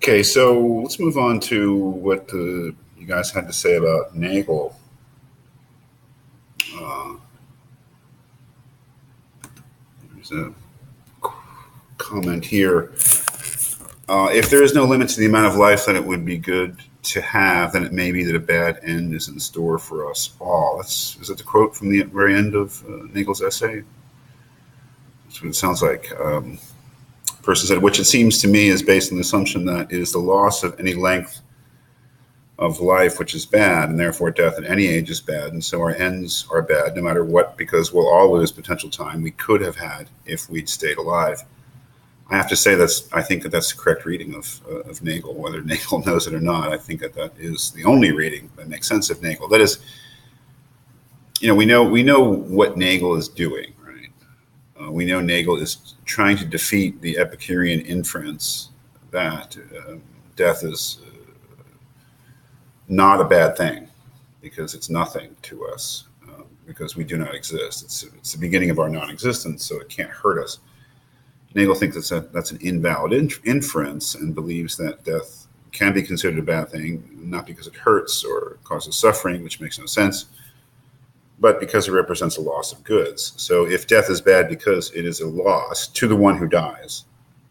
Okay, so let's move on to what you guys had to say about Nagel. Uh, there's a comment here. If there is no limit to the amount of life that it would be good to have, then it may be that a bad end is in store for us all. Is that the quote from the very end of Nagel's essay? That's what it sounds like. The person said, which it seems to me is based on the assumption that it is the loss of any length of life which is bad, and therefore death at any age is bad, and so our ends are bad no matter what, because we'll all lose potential time we could have had if we'd stayed alive. I have to say I think that's the correct reading of Nagel, whether Nagel knows it or not. I think that is the only reading that makes sense of Nagel. That is, we know what Nagel is doing, right? We know Nagel is trying to defeat the Epicurean inference that death is not a bad thing because it's nothing to us, because we do not exist. It's the beginning of our non-existence, so it can't hurt us. Nagel thinks that's an invalid inference and believes that death can be considered a bad thing, not because it hurts or causes suffering, which makes no sense, but because it represents a loss of goods. So if death is bad because it is a loss to the one who dies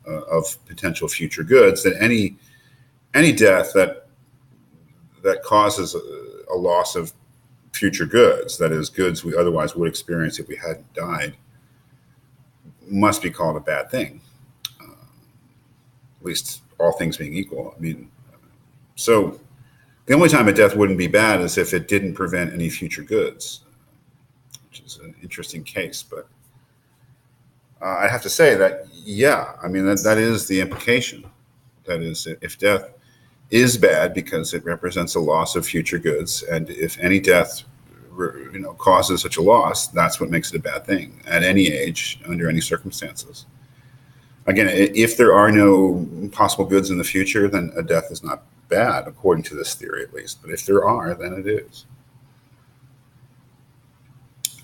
of potential future goods, then any death that causes a loss of future goods, that is, goods we otherwise would experience if we hadn't died, must be called a bad thing, at least all things being equal. So the only time a death wouldn't be bad is if it didn't prevent any future goods, which is an interesting case. But I have to say that, that is the implication. That is, if death is bad because it represents a loss of future goods, and if any death causes such a loss, that's what makes it a bad thing at any age, under any circumstances. Again, if there are no possible goods in the future, then a death is not bad, according to this theory at least. But if there are, then it is.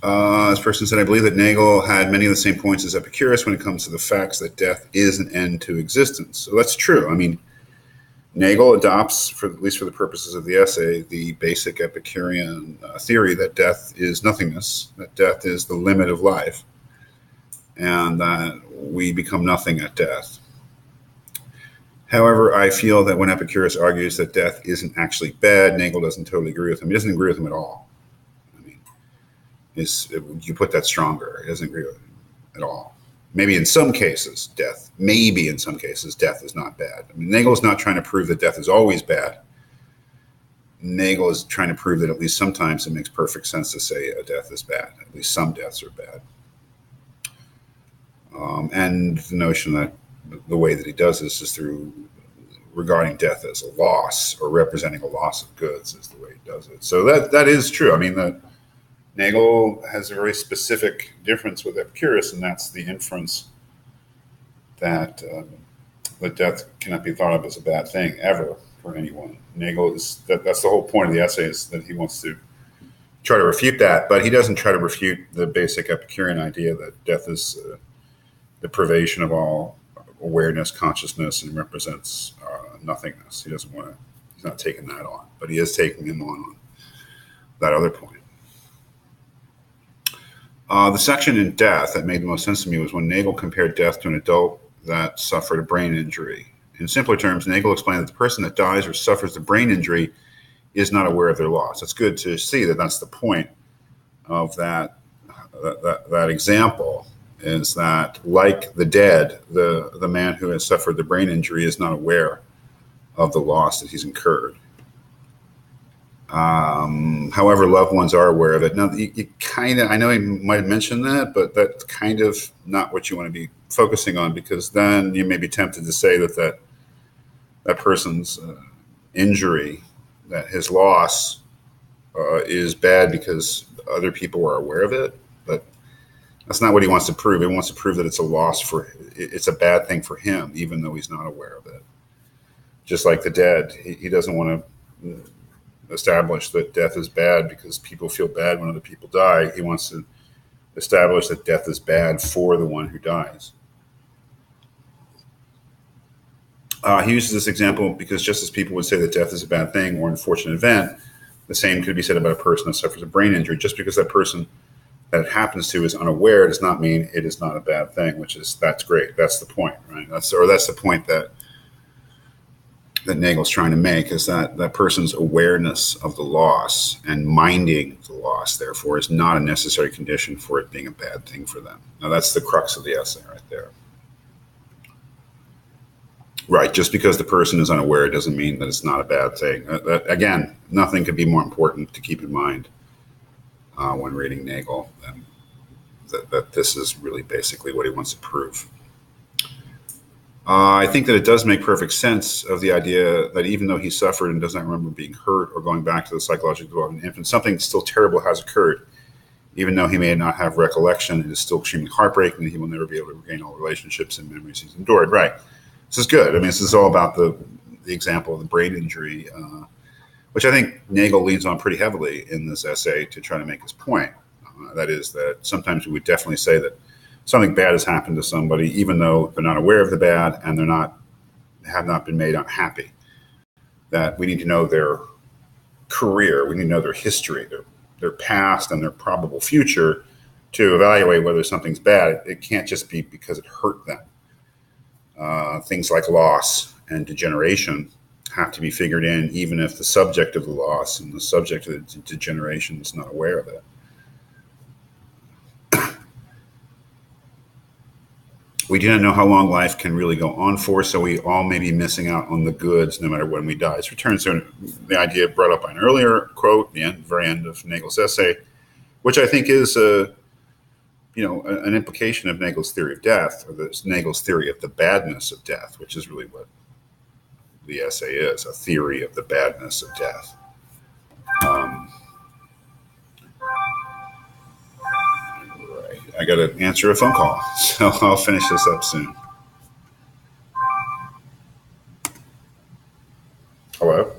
This person said, I believe that Nagel had many of the same points as Epicurus when it comes to the facts that death is an end to existence. So that's true. Nagel adopts, at least for the purposes of the essay, the basic Epicurean theory that death is nothingness, that death is the limit of life, and that we become nothing at death. However, I feel that when Epicurus argues that death isn't actually bad, Nagel doesn't totally agree with him. He doesn't agree with him at all. You put that stronger. He doesn't agree with him at all. Maybe in some cases, death is not bad. Nagel is not trying to prove that death is always bad. Nagel is trying to prove that at least sometimes it makes perfect sense to say a death is bad. At least some deaths are bad. And the notion that the way that he does this is through regarding death as a loss or representing a loss of goods is the way he does it. So that is true. That Nagel has a very specific difference with Epicurus, and that's the inference that death cannot be thought of as a bad thing ever for anyone. Nagel that's the whole point of the essay, is that he wants to try to refute that, but he doesn't try to refute the basic Epicurean idea that death is the privation of all awareness, consciousness, and represents nothingness. He's not taking that on, but he is taking him on that other point. The section in death that made the most sense to me was when Nagel compared death to an adult that suffered a brain injury. In simpler terms, Nagel explained that the person that dies or suffers a brain injury is not aware of their loss. It's good to see that that's the point of that example, is that, like the dead, the man who has suffered the brain injury is not aware of the loss that he's incurred. However, loved ones are aware of it. Now, I know he might have mentioned that, but that's kind of not what you want to be focusing on, because then you may be tempted to say that person's injury, that his loss is bad because other people are aware of it. But that's not what he wants to prove. He wants to prove that it's a bad thing for him, even though he's not aware of it. Just like the dead, he doesn't want to establish that death is bad because people feel bad when other people die. He wants to establish that death is bad for the one who dies. He uses this example because just as people would say that death is a bad thing or an unfortunate event, the same could be said about a person that suffers a brain injury. Just because that person that it happens to is unaware does not mean it is not a bad thing, that's great. That's the point, right? That's the point that Nagel's trying to make, is that that person's awareness of the loss and minding the loss, therefore, is not a necessary condition for it being a bad thing for them. Now, that's the crux of the essay right there. Right, just because the person is unaware doesn't mean that it's not a bad thing. Again, nothing could be more important to keep in mind when reading Nagel than that this is really basically what he wants to prove. I think that it does make perfect sense of the idea that even though he suffered and does not remember being hurt or going back to the psychological development of an infant, something still terrible has occurred. Even though he may not have recollection, it is still extremely heartbreaking that he will never be able to regain all relationships and memories he's endured. Right. This is good. I mean, this is all about the example of the brain injury, which I think Nagel leans on pretty heavily in this essay to try to make his point. That is that sometimes we would definitely say that something bad has happened to somebody, even though they're not aware of the bad and have not been made unhappy. That we need to know their career, we need to know their history, their past, and their probable future to evaluate whether something's bad. It can't just be because it hurt them. Things like loss and degeneration have to be figured in, even if the subject of the loss and the subject of the degeneration is not aware of it. We do not know how long life can really go on for, so we all may be missing out on the goods no matter when we die. This returns to the idea brought up by an earlier quote, the very end of Nagel's essay, which I think is an implication of Nagel's theory of death, or Nagel's theory of the badness of death, which is really what the essay is, a theory of the badness of death. I got to answer a phone call, so I'll finish this up soon. Hello?